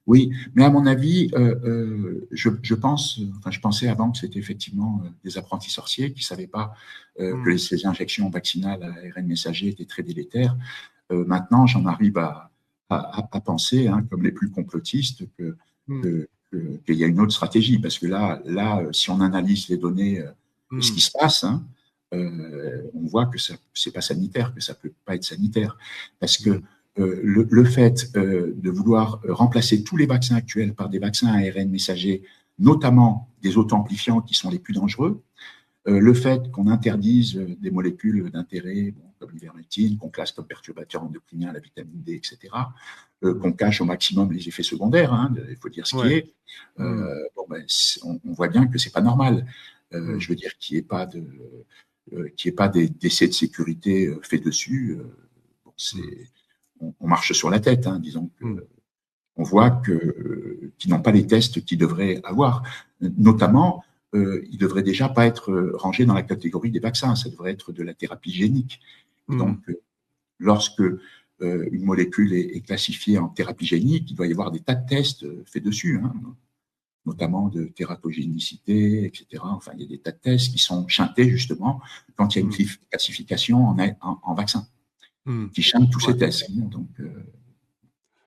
Oui, mais à mon avis, je pense, enfin, je pensais avant que c'était effectivement des apprentis sorciers qui ne savaient pas que ces injections vaccinales à ARN messager étaient très délétères. Maintenant, j'en arrive à penser, hein, comme les plus complotistes, qu'il y a une autre stratégie, parce que là, si on analyse les données et ce qui se passe, hein, on voit que ce n'est pas sanitaire, que ça ne peut pas être sanitaire, parce que le fait de vouloir remplacer tous les vaccins actuels par des vaccins à ARN messager, notamment des auto-amplifiants qui sont les plus dangereux, le fait qu'on interdise des molécules d'intérêt, bon, comme l'ivermectine, qu'on classe comme perturbateur endocrinien, la vitamine D, etc., qu'on cache au maximum les effets secondaires, hein, il faut dire ce qui est, bon, ben, on voit bien que ce n'est pas normal. Je veux dire qu'il n'y ait pas d'essais de sécurité faits dessus. Bon, on marche sur la tête, hein, disons. On voit qu'ils n'ont pas les tests qu'ils devraient avoir. Notamment, ils ne devraient déjà pas être rangés dans la catégorie des vaccins. Ça devrait être de la thérapie génique. Et donc, lorsque une molécule est classifiée en thérapie génique, il doit y avoir des tas de tests faits dessus, hein, notamment de tératogénicité, etc. Enfin, il y a des tas de tests qui sont chantés, justement, quand il y a une classification en vaccin, qui chantent tous ces tests. Donc,